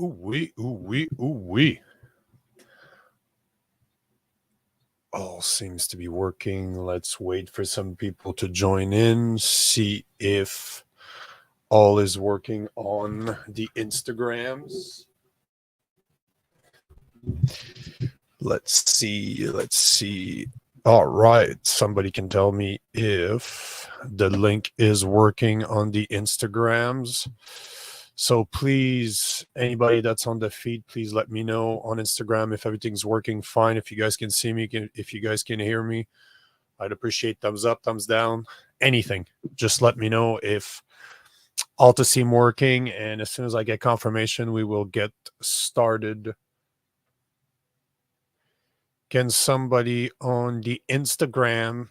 Ooh-wee, ooh-wee, ooh-wee. All seems to be working. Let's wait for some people to join in, see if all is working on the Instagrams. Let's see. All right. Somebody can tell me if the link is working on the Instagrams. So please, anybody that's on the feed, please let me know on Instagram if everything's working fine. If you guys can see me, if you guys can hear me, I'd appreciate thumbs up, thumbs down, anything. Just let me know if all to seem working. And as soon as I get confirmation, we will get started. Can somebody on the Instagram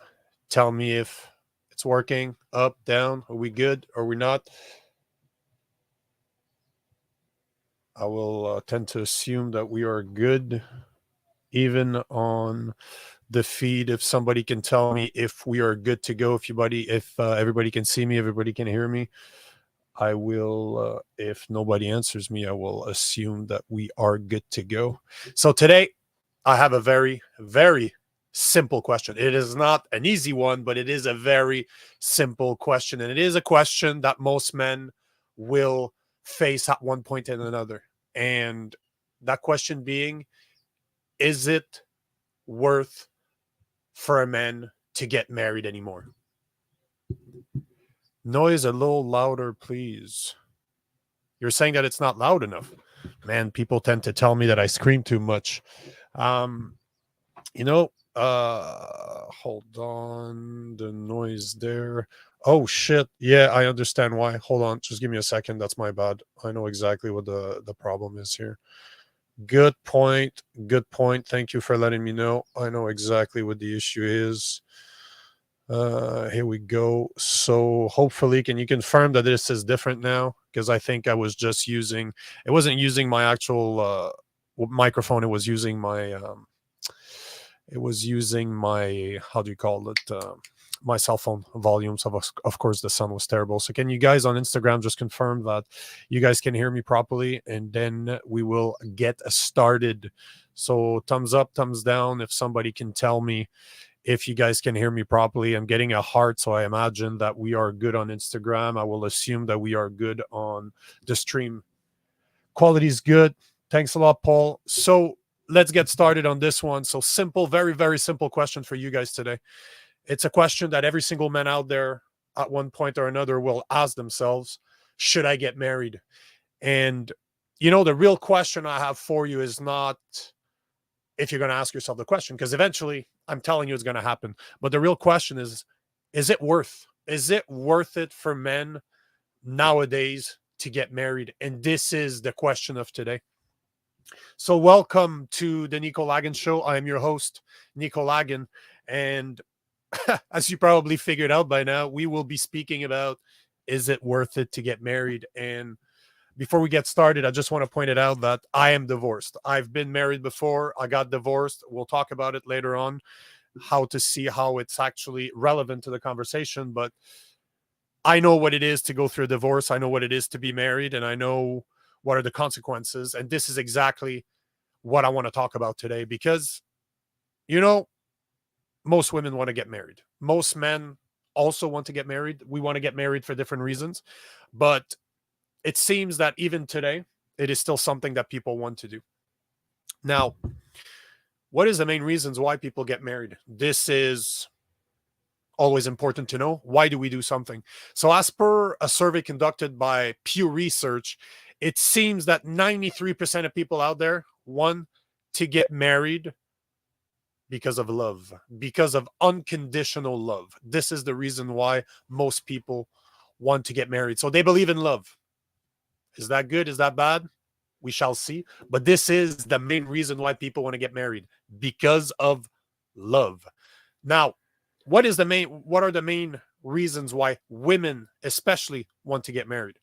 tell me if it's working? Up, down? Are we good? Are we not? I will tend to assume that we are good, even on the feed. If somebody can tell me if we are good to go, if everybody can see me, everybody can hear me, I will. If nobody answers me, I will assume that we are good to go. So today, I have a very, very simple question. It is not an easy one, but it is a very simple question. And it is a question that most men will face at one point and another. And that question being, is it worth for a man to get married anymore? Noise a little louder, please. You're saying that it's not loud enough. Man, people tend to tell me that I scream too much. Hold on, the noise there. Oh shit. Yeah, I understand why. Hold on, just give me a second. That's my bad. I know exactly what the problem is here. Good point. Good point. Thank you for letting me know. I know exactly what the issue is. Here we go. So hopefully, can you confirm that this is different now? Because I think I was just using, it wasn't using my actual microphone. It was using my how do you call it, my cell phone volume. So of course the sound was terrible. So can you guys on Instagram just confirm that you guys can hear me properly, and then we will get started. So thumbs up, thumbs down if somebody can tell me if you guys can hear me properly. I'm getting a heart, so I imagine that we are good on Instagram. I will assume that we are good on the stream. Quality is good. Thanks a lot, Paul. So let's get started on this one. So simple, very, very simple question for you guys today. It's a question that every single man out there at one point or another will ask themselves: should I get married? And, the real question I have for you is not if you're going to ask yourself the question, because eventually I'm telling you it's going to happen. But the real question is it worth it for men nowadays to get married? And this is the question of today. So welcome to the Nico Lagan Show. I am your host, Nico Lagan. And as you probably figured out by now, we will be speaking about, is it worth it to get married? And before we get started, I just want to point it out that I am divorced. I've been married before. I got divorced. We'll talk about it later on, how to see how it's actually relevant to the conversation. But I know what it is to go through a divorce. I know what it is to be married, and I know what are the consequences. And this is exactly what I want to talk about today, because, most women want to get married. Most men also want to get married. We want to get married for different reasons. But it seems that even today, it is still something that people want to do. Now, what is the main reasons why people get married? This is always important to know. Why do we do something? So as per a survey conducted by Pew Research, it seems that 93% of people out there want to get married because of love, because of unconditional love. This is the reason why most people want to get married. So they believe in love. Is that good? Is that bad? We shall see. But this is the main reason why people want to get married, because of love. Now, what are the main reasons why women especially want to get married?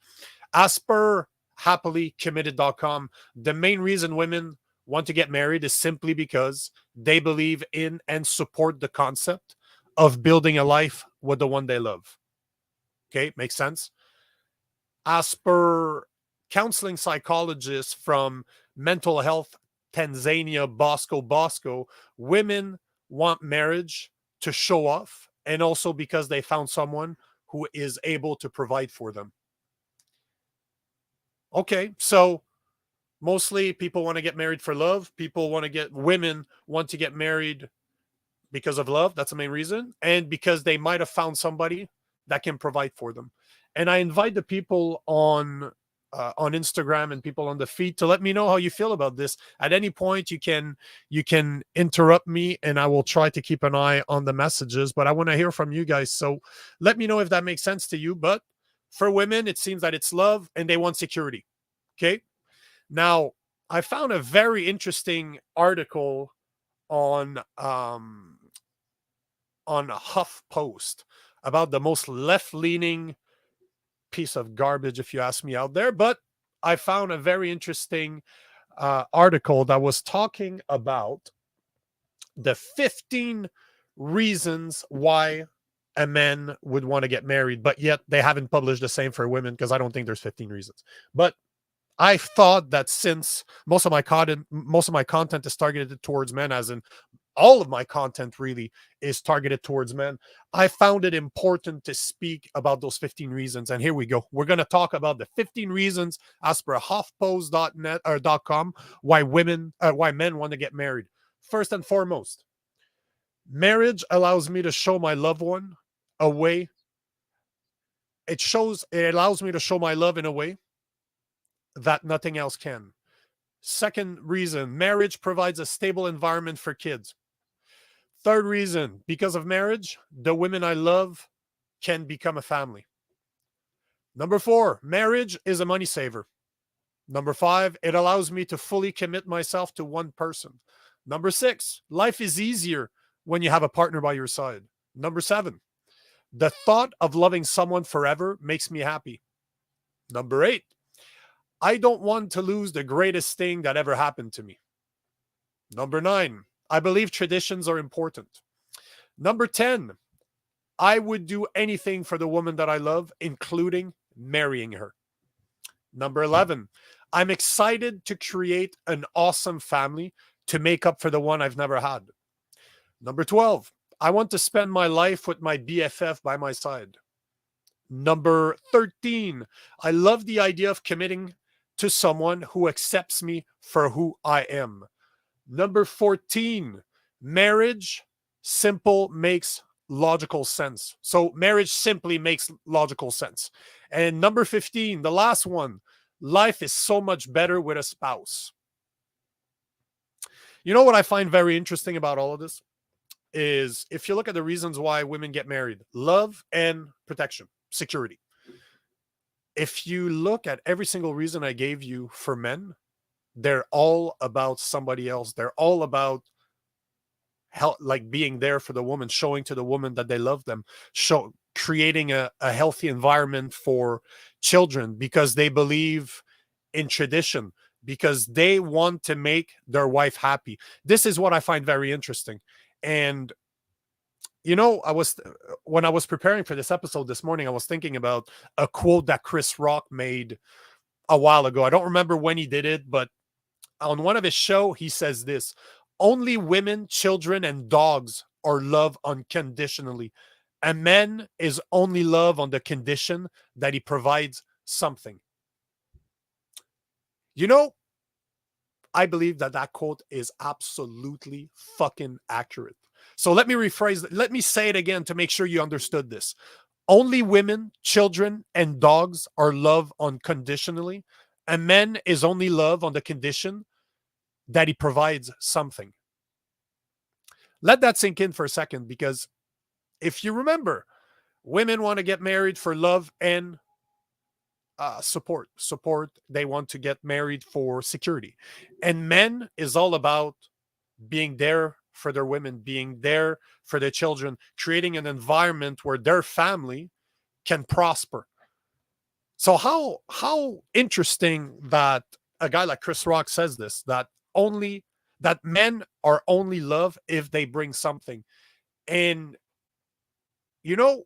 As per happily committed.com, the main reason women want to get married is simply because they believe in and support the concept of building a life with the one they love. Okay, makes sense? As per counseling psychologists from Mental Health Tanzania, Bosco, women want marriage to show off and also because they found someone who is able to provide for them. Okay, so mostly people want to get married for love. Women want to get married because of love. That's the main reason. And because they might have found somebody that can provide for them. And I invite the people on Instagram and people on the feed to let me know how you feel about this. At any point, you can interrupt me, and I will try to keep an eye on the messages. But I want to hear from you guys, so let me know if that makes sense to you. But for women, it seems that it's love, and they want security. Okay. Now, I found a very interesting article on HuffPost about the most left-leaning piece of garbage, if you ask me, out there. But I found a very interesting article that was talking about the 15 reasons why a man would want to get married, but yet they haven't published the same for women, because I don't think there's 15 reasons. But I thought that since most of my content is targeted towards men, as in all of my content really is targeted towards men, I found it important to speak about those 15 reasons. And here we go. We're going to talk about the 15 reasons as per HuffPost.net or .com why men want to get married. First and foremost, marriage allows me to show my loved one a way. It allows me to show my love in a way that nothing else can. Second reason, marriage provides a stable environment for kids. Third reason, because of marriage, the women I love can become a family. Number 4, marriage is a money saver. Number 5, it allows me to fully commit myself to one person. Number 6, life is easier when you have a partner by your side. Number 7, the thought of loving someone forever makes me happy. Number 8, I don't want to lose the greatest thing that ever happened to me. Number 9, I believe traditions are important. Number 10, I would do anything for the woman that I love, including marrying her. Number 11, I'm excited to create an awesome family to make up for the one I've never had. Number 12, I want to spend my life with my BFF by my side. Number 13, I love the idea of committing to someone who accepts me for who I am. Number 14, marriage makes logical sense. So marriage simply makes logical sense. And number 15, the last one, life is so much better with a spouse. You know what I find very interesting about all of this is if you look at the reasons why women get married, love and protection, security. If you look at every single reason I gave you for men, they're all about somebody else. They're all about like being there for the woman, showing to the woman that they love them, creating a healthy environment for children because they believe in tradition, because they want to make their wife happy. This is what I find very interesting. And when I was preparing for this episode this morning, I was thinking about a quote that Chris Rock made a while ago. I don't remember when he did it, but on one of his show, he says this: only women, children, and dogs are loved unconditionally. A man is only love on the condition that he provides something. I believe that quote is absolutely fucking accurate. So let me rephrase it. Let me say it again to make sure you understood this. Only women, children, and dogs are loved unconditionally. A man is only love on the condition that he provides something. Let that sink in for a second, because if you remember, women want to get married for love and support. They want to get married for security. And men is all about being there for their women, being there for their children, creating an environment where their family can prosper. So how interesting that a guy like Chris Rock says this, that only that men are only love if they bring something. And you know,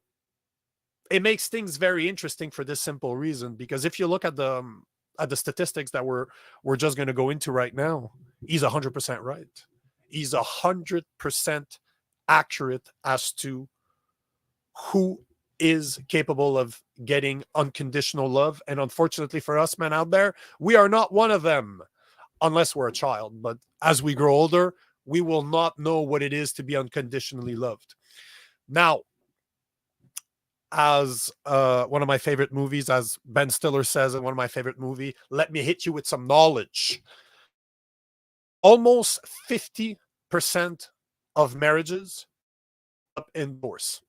it makes things very interesting for this simple reason, because if you look at the statistics that we're just going to go into right now, he's 100% right. He's 100% accurate as to who is capable of getting unconditional love. And unfortunately for us men out there, we are not one of them unless we're a child. But as we grow older, we will not know what it is to be unconditionally loved. Now, as one of my favorite movies, as Ben Stiller says in one of my favorite movie, let me hit you with some knowledge. Almost 50% of marriages up in divorce.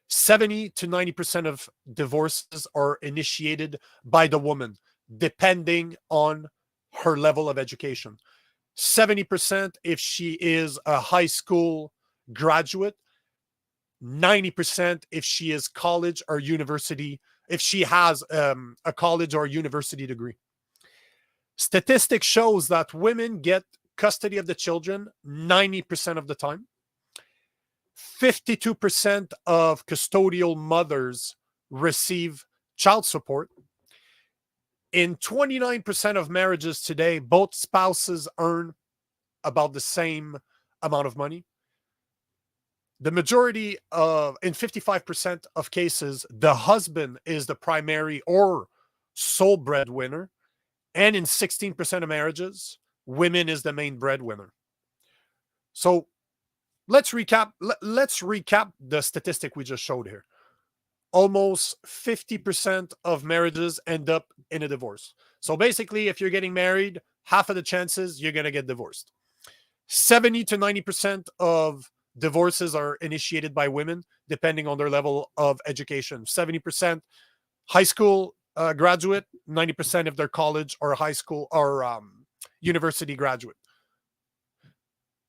70 to 90% of divorces are initiated by the woman, depending on her level of education. 70% if she is a high school graduate, 90% if she is college or university, if she has a college or university degree. Statistics shows that women get custody of the children 90% of the time. 52% of custodial mothers receive child support. In 29% of marriages today, both spouses earn about the same amount of money. The majority of, in 55% of cases, the husband is the primary or sole breadwinner. And in 16% of marriages, women is the main breadwinner. So let's recap. Let's recap the statistic we just showed here. Almost 50% of marriages end up in a divorce. So basically, if you're getting married, half of the chances you're going to get divorced. 70 to 90% of divorces are initiated by women, depending on their level of education. 70% high school graduate, 90% of their college or high school or university graduate.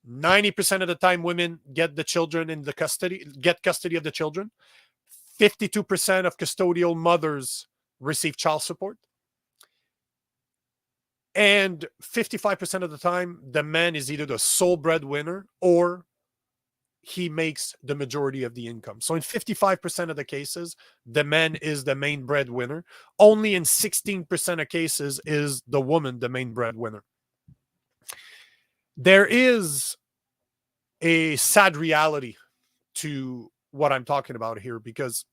90% of the time, women get the children in the get custody of the children. 52% of custodial mothers receive child support. And 55% of the time, the man is either the sole breadwinner or he makes the majority of the income. So in 55% of the cases, the man is the main breadwinner. Only in 16% of cases is the woman the main breadwinner. There is a sad reality to what I'm talking about here, because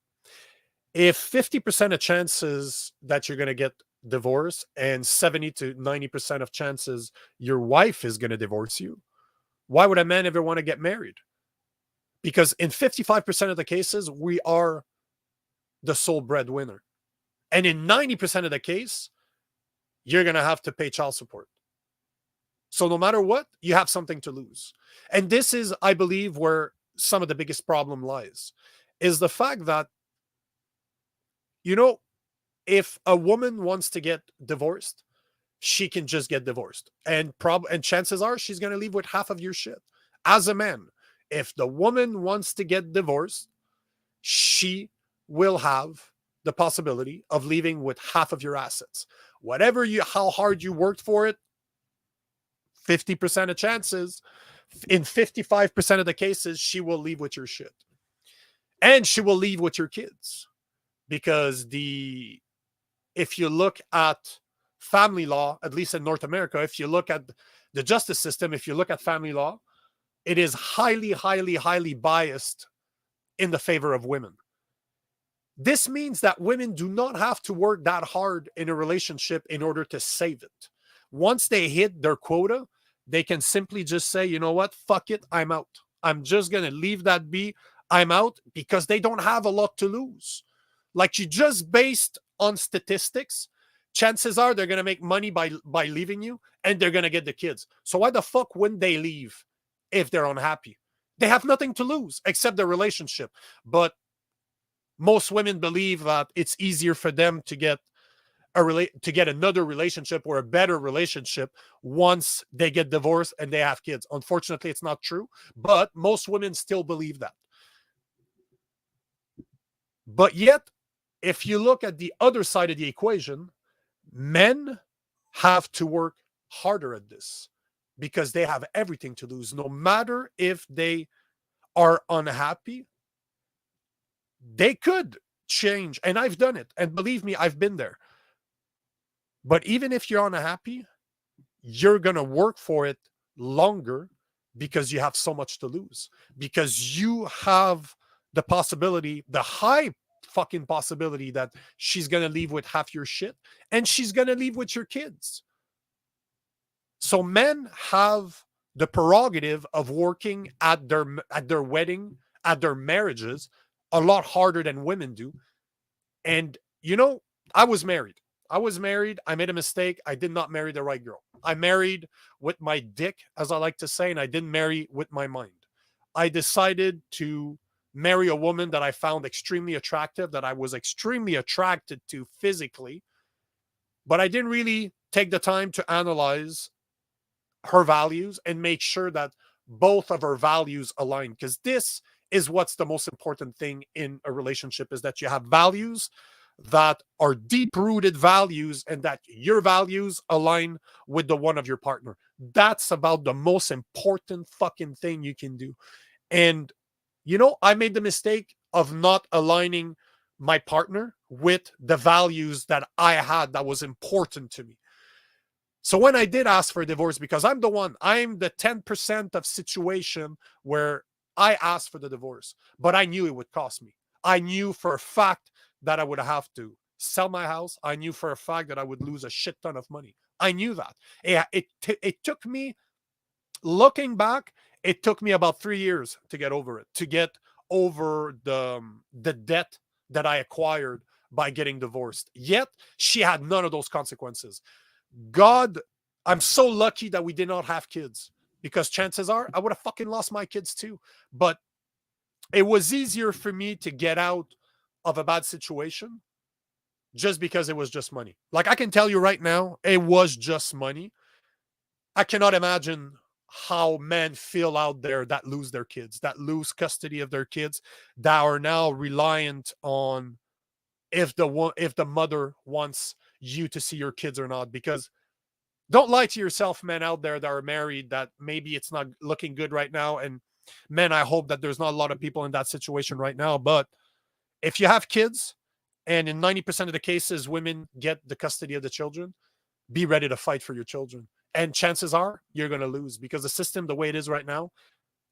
if 50% of chances that you're going to get divorced and 70 to 90% of chances your wife is going to divorce you, why would a man ever want to get married? Because in 55% of the cases, we are the sole breadwinner. And in 90% of the case, you're going to have to pay child support. So no matter what, you have something to lose. And this is, I believe, where some of the biggest problem lies, is the fact that, you know, if a woman wants to get divorced, she can just get divorced. And chances are she's going to leave with half of your shit. As a man, if the woman wants to get divorced, she will have the possibility of leaving with half of your assets. How hard you worked for it, 50% of chances, in 55% of the cases, she will leave with your shit. And she will leave with your kids. Because if you look at family law, at least in North America, if you look at the justice system, if you look at family law, it is highly, highly, highly biased in the favor of women. This means that women do not have to work that hard in a relationship in order to save it. Once they hit their quota, they can simply just say, you know what, fuck it, I'm out. I'm just going to leave that be. I'm out, because they don't have a lot to lose. Like, you just based on statistics, chances are they're going to make money by leaving you, and they're going to get the kids. So why the fuck wouldn't they leave if they're unhappy? They have nothing to lose except their relationship. But most women believe that it's easier for them to get another relationship or a better relationship once they get divorced and they have kids. Unfortunately, it's not true, but most women still believe that. But yet, if you look at the other side of the equation, men have to work harder at this. because they have everything to lose. No matter if they are unhappy, they could change. And I've done it. And believe me, I've been there. But even if you're unhappy, you're going to work for it longer because you have so much to lose. Because you have the possibility, the high fucking possibility that she's going to leave with half your shit and she's going to leave with your kids. So men have the prerogative of working at their wedding, at their marriages, a lot harder than women do. And you know, I was married. I made a mistake. I did not marry the right girl. I married with my dick, as I like to say, and I didn't marry with my mind. I decided to marry a woman that I found extremely attractive, that I was extremely attracted to physically, but I didn't really take the time to analyze her values and make sure that both of her values align, because this is what's the most important thing in a relationship, is that you have values that are deep-rooted values and that your values align with the one of your partner. That's about the most important fucking thing you can do. And you know, I made the mistake of not aligning my partner with the values that I had that was important to me. So when I did ask for a divorce, because I'm the 10% of situation where I asked for the divorce, but I knew it would cost me. I knew for a fact that I would have to sell my house. I knew for a fact that I would lose a shit ton of money. I knew that. It took me, looking back, it took me about 3 years to get over it, to get over the debt that I acquired by getting divorced. Yet she had none of those consequences. God, I'm so lucky that we did not have kids, because chances are I would have fucking lost my kids too. But it was easier for me to get out of a bad situation just because it was just money. Like, I can tell you right now, it was just money. I cannot imagine how men feel out there that lose their kids, that lose custody of their kids, that are now reliant on if the mother wants you to see your kids or not. Because don't lie to yourself, men out there that are married, that maybe it's not looking good right now. And men, I hope that there's not a lot of people in that situation right now. But if you have kids, and in 90% of the cases, women get the custody of the children, be ready to fight for your children. And chances are you're going to lose, because the system, the way it is right now,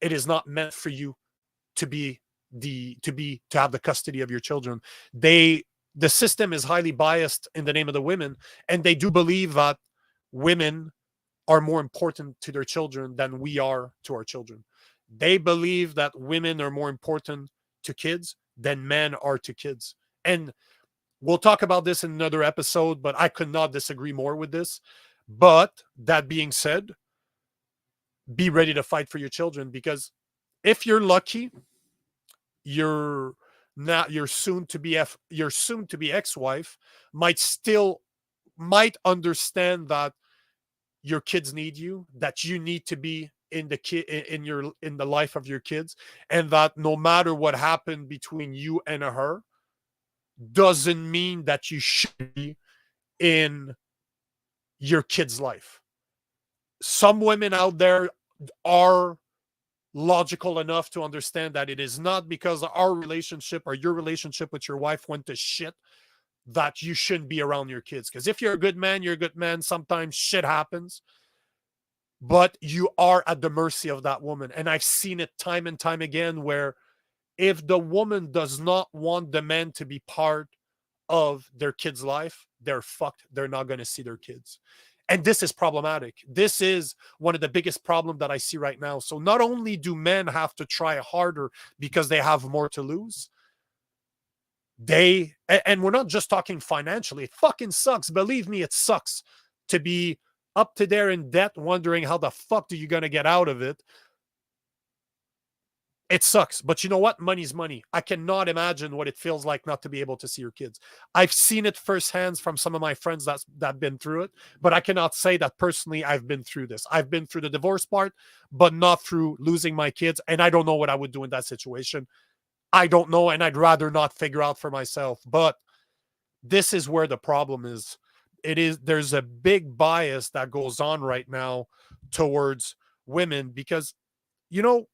it is not meant for you to have the custody of your children. The system is highly biased in the name of the women, and they do believe that women are more important to their children than we are to our children. They believe that women are more important to kids than men are to kids. And we'll talk about this in another episode, but I could not disagree more with this. But that being said, be ready to fight for your children, because if you're lucky, your soon to be ex-wife might understand that your kids need you, that you need to be in the life of your kids, and that no matter what happened between you and her doesn't mean that you should be in your kid's life. Some women out there are logical enough to understand that it is not because our relationship or your relationship with your wife went to shit that you shouldn't be around your kids. Because if you're a good man, you're a good man. Sometimes shit happens, but you are at the mercy of that woman. And I've seen it time and time again, where if the woman does not want the man to be part of their kid's life, they're fucked. They're not going to see their kids. And this is problematic. This is one of the biggest problems that I see right now. So not only do men have to try harder because they have more to lose, and we're not just talking financially. It fucking sucks. Believe me, it sucks to be up to there in debt, wondering how the fuck are you going to get out of it. It sucks. But you know what? Money's money. I cannot imagine what it feels like not to be able to see your kids. I've seen it firsthand from some of my friends that been through it, but I cannot say that personally I've been through this. I've been through the divorce part, but not through losing my kids. And I don't know what I would do in that situation. I don't know, and I'd rather not figure out for myself. But this is where the problem is. there's a big bias that goes on right now towards women because, you know,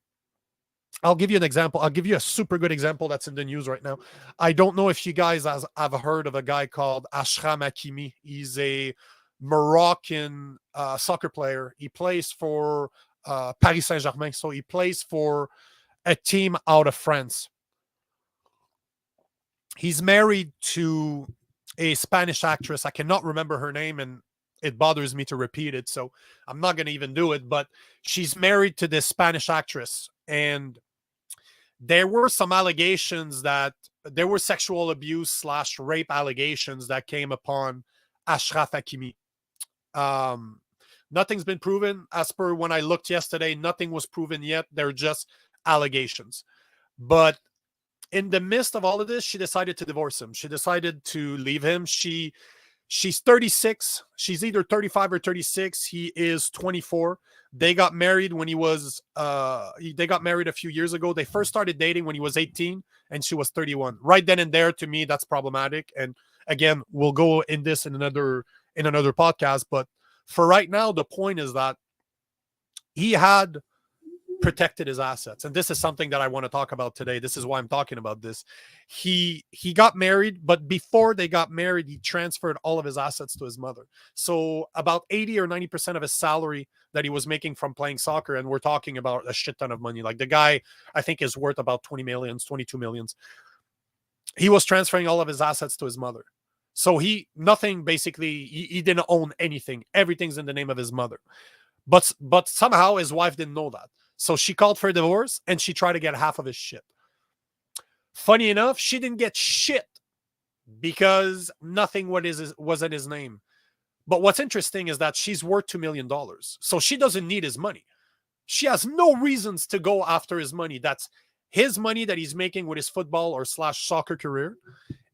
I'll give you an example. I'll give you a super good example that's in the news right now. I don't know if you guys have heard of a guy called Ashraf Hakimi. He's a Moroccan soccer player. He plays for Paris Saint-Germain. So he plays for a team out of France. He's married to a Spanish actress. I cannot remember her name, and it bothers me to repeat it. So I'm not going to even do it. But she's married to this Spanish actress. And there were some allegations that there were sexual abuse / rape allegations that came upon Ashraf Hakimi. Nothing's been proven. As per when I looked yesterday, nothing was proven yet. They're just allegations. But in the midst of all of this, she decided to divorce him. She decided to leave him. She's 36. She's either 35 or 36. He is 24. They got married when he was they got married a few years ago. They first started dating when he was 18 and she was 31. Right then and there, to me, that's problematic. And again, we'll go in this in another podcast. But for right now, the point is that he had protected his assets, and this is something that I want to talk about today. This is why I'm talking about this. He got married, but before they got married, he transferred all of his assets to his mother. So about 80 or 90% of his salary that he was making from playing soccer, and we're talking about a shit ton of money. Like the guy, I think, is worth about 20 millions, 22 millions. He was transferring all of his assets to his mother. So he didn't own anything. Everything's in the name of his mother. But somehow his wife didn't know that. So she called for a divorce and she tried to get half of his shit. Funny enough, she didn't get shit because nothing was in his name. But what's interesting is that she's worth $2 million. So she doesn't need his money. She has no reasons to go after his money. That's his money that he's making with his football or / soccer career.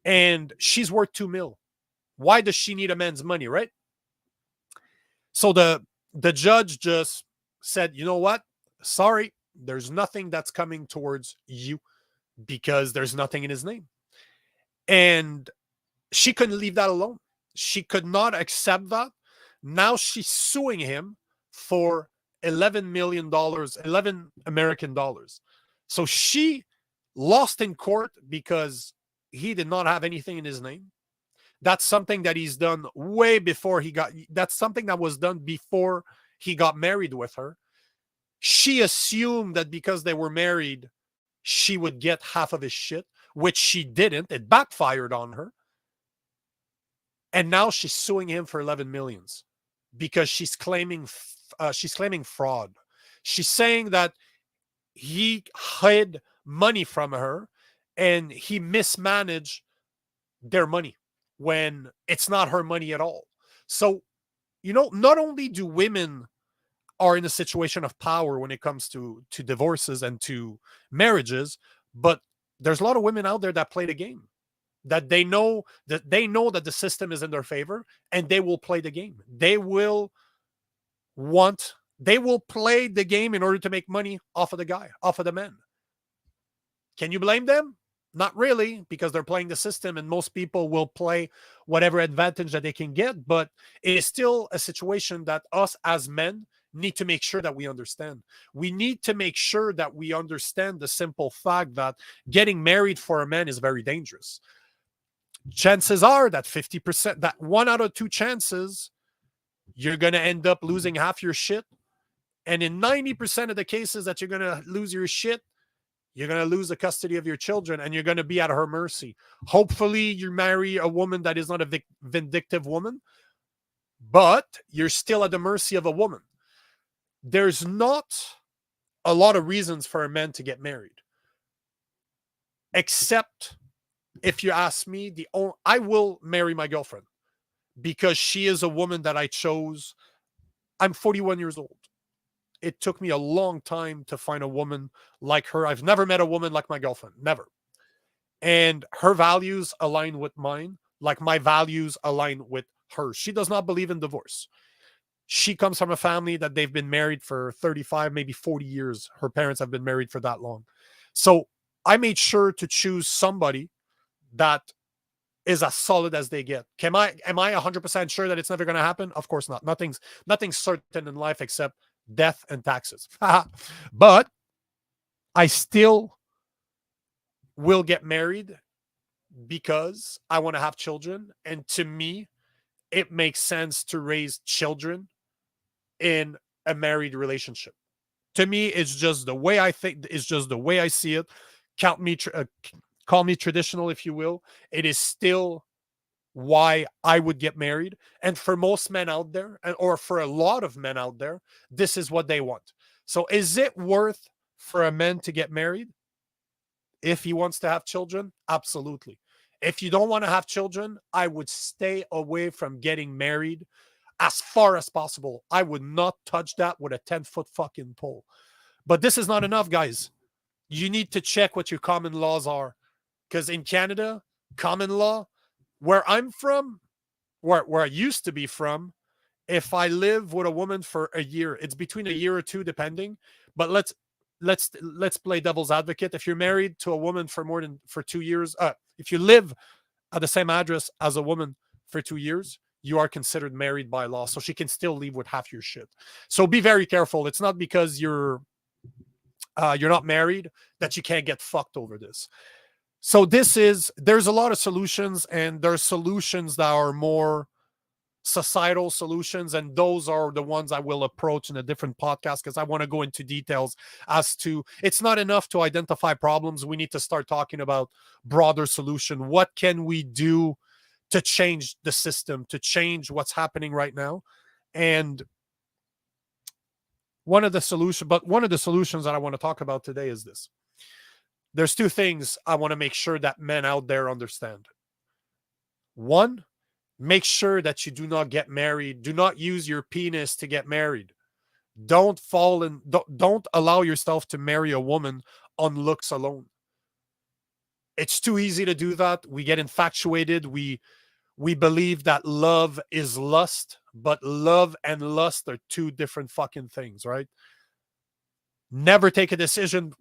And she's worth $2 million. Why does she need a man's money, right? So the judge just said, you know what? Sorry, there's nothing that's coming towards you because there's nothing in his name. And she couldn't leave that alone. She could not accept that. Now she's suing him for $11 million, 11 American dollars. So she lost in court because he did not have anything in his name. That's something that he's done way before that's something that was done before he got married with her. She assumed that because they were married, she would get half of his shit, which she didn't. It backfired on her. And now she's suing him for 11 millions because she's claiming fraud. She's saying that he hid money from her and he mismanaged their money when it's not her money at all. So, not only do women are in a situation of power when it comes to divorces and to marriages, but there's a lot of women out there that play the game, that they know that the system is in their favor and they will play the game. They will play the game in order to make money off of the guy, off of the men. Can you blame them? Not really, because they're playing the system and most people will play whatever advantage that they can get. But it is still a situation that us as men need to make sure that we understand. We need to make sure that we understand the simple fact that getting married for a man is very dangerous. Chances are that 50%, that 1 out of 2 chances, you're going to end up losing half your shit. And in 90% of the cases that you're going to lose your shit, you're going to lose the custody of your children and you're going to be at her mercy. Hopefully you marry a woman that is not a vindictive woman, but you're still at the mercy of a woman. There's not a lot of reasons for a man to get married. Except, if you ask me, I will marry my girlfriend because she is a woman that I chose. I'm 41 years old. It took me a long time to find a woman like her. I've never met a woman like my girlfriend. Never. And her values align with mine, like my values align with hers. She does not believe in divorce. She comes from a family that they've been married for 35, maybe 40 years. Her parents have been married for that long. So I made sure to choose somebody that is as solid as they get. Am I 100% sure that it's never going to happen? Of course not. Nothing's certain in life except death and taxes. But I still will get married because I want to have children, and to me it makes sense to raise children in a married relationship. To me, it's just the way I think. It's just the way I see it. Count me, call me traditional if you will. It is still why I would get married. And for most men out there, or for a lot of men out there, this is what they want. So, is it worth for a man to get married if he wants to have children? Absolutely. If you don't want to have children, I would stay away from getting married as far as possible. I would not touch that with a 10-foot fucking pole. But this is not enough, guys. You need to check what your common laws are. Because in Canada, common law, where I'm from, where I used to be from, if I live with a woman for a year, it's between a year or two, depending. But let's play devil's advocate. If you're married to a woman for 2 years, if you live at the same address as a woman for 2 years, you are considered married by law. So she can still leave with half your shit. So be very careful. It's not because you're not married that you can't get fucked over this. So there's a lot of solutions, and there's solutions that are more societal solutions, and those are the ones I will approach in a different podcast, because I want to go into details as to, it's not enough to identify problems. We need to start talking about broader solution. What can we do to change the system, to change what's happening right now? And one of the solutions that I want to talk about today is this. There's two things I want to make sure that men out there understand. One, make sure that you do not get married. Do not use your penis to get married. Don't allow yourself to marry a woman on looks alone. It's too easy to do that. We get infatuated. We believe that love is lust, but love and lust are two different fucking things, right? Never take a decision.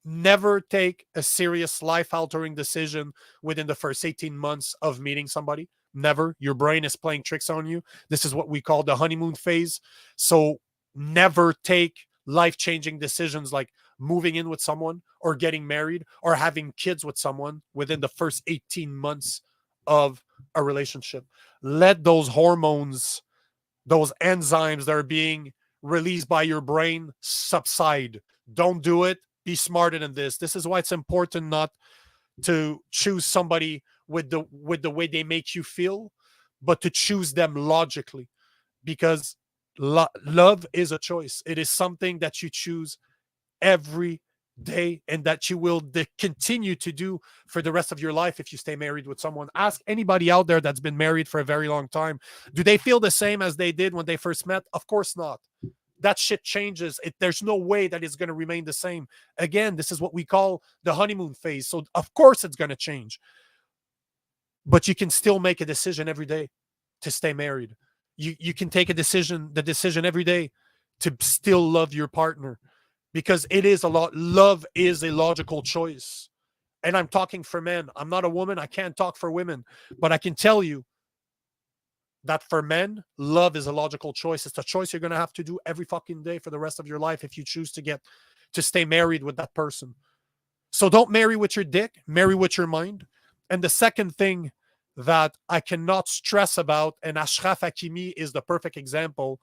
Never take a serious life-altering decision within the first 18 months of meeting somebody. Never. Your brain is playing tricks on you. This is what we call the honeymoon phase. So never take life-changing decisions like moving in with someone or getting married or having kids with someone within the first 18 months of a relationship. Let those hormones, those enzymes that are being released by your brain subside. Don't do it. Be smarter than this. This is why it's important not to choose somebody with the way they make you feel, but to choose them logically, because love is a choice. It is something that you choose every day, and that you will continue to do for the rest of your life if you stay married with someone. Ask anybody out there that's been married for a very long time. Do they feel the same as they did when they first met? Of course not. That shit changes. There's no way that it's going to remain the same. Again, this is what we call the honeymoon phase. So of course it's going to change. But you can still make a decision every day to stay married. You can take the decision every day to still love your partner, because love is a logical choice. And I'm talking for men. I'm not a woman. I can't talk for women, but I can tell you that for men, love is a logical choice. It's a choice you're going to have to do every fucking day for the rest of your life if you choose to stay married with that person. So don't marry with your dick, marry with your mind. And the second thing that I cannot stress about, and Ashraf Hakimi is the perfect example,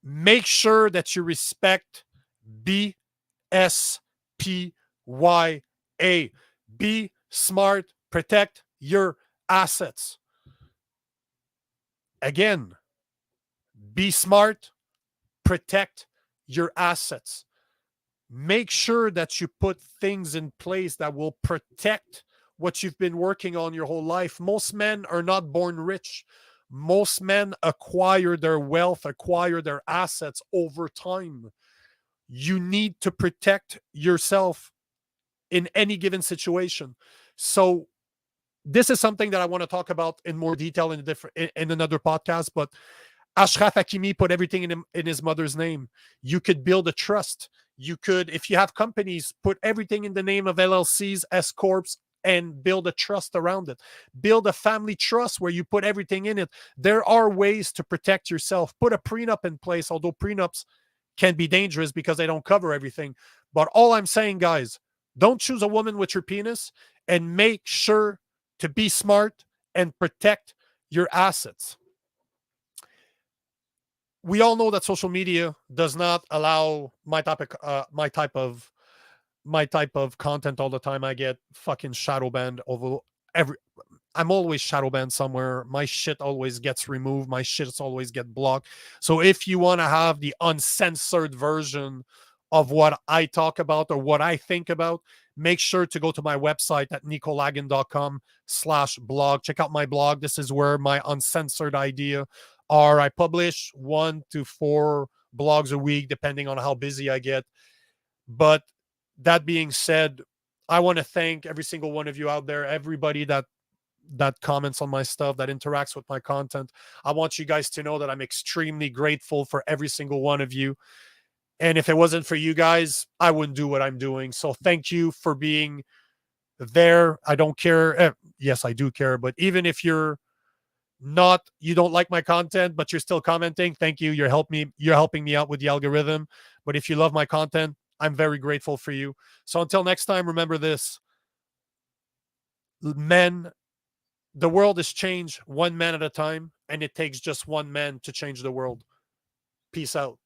make sure that you respect BSPYA. Be smart, protect your assets. Again, be smart, protect your assets. Make sure that you put things in place that will protect what you've been working on your whole life. Most men are not born rich. Most men acquire their wealth, acquire their assets over time. You need to protect yourself in any given situation. So this is something that I want to talk about in more detail in another podcast. But Ashraf Hakimi put everything in his mother's name. You could build a trust. You could, if you have companies, put everything in the name of LLCs, S corps, and build a trust around it. Build a family trust where you put everything in it. There are ways to protect yourself. Put a prenup in place, although prenups can be dangerous because they don't cover everything. But all I'm saying, guys, don't choose a woman with your penis, and make sure to be smart and protect your assets. We all know that social media does not allow my type of content all the time. I get fucking shadow banned over every. I'm always shadow banned somewhere. My shit always gets removed. My shits always get blocked. So if you want to have the uncensored version of what I talk about or what I think about, make sure to go to my website at nicolagan.com/blog. Check out my blog. This is where my uncensored idea are. I publish 1 to 4 blogs a week, depending on how busy I get. But that being said, I want to thank every single one of you out there, everybody that comments on my stuff, that interacts with my content. I want you guys to know that I'm extremely grateful for every single one of you. And if it wasn't for you guys, I wouldn't do what I'm doing. So thank you for being there. I don't care. Yes, I do care. But even if you don't like my content, but you're still commenting, thank you. You're helping me out with the algorithm. But if you love my content, I'm very grateful for you. So until next time, remember this. Men, the world is changed one man at a time, and it takes just one man to change the world. Peace out.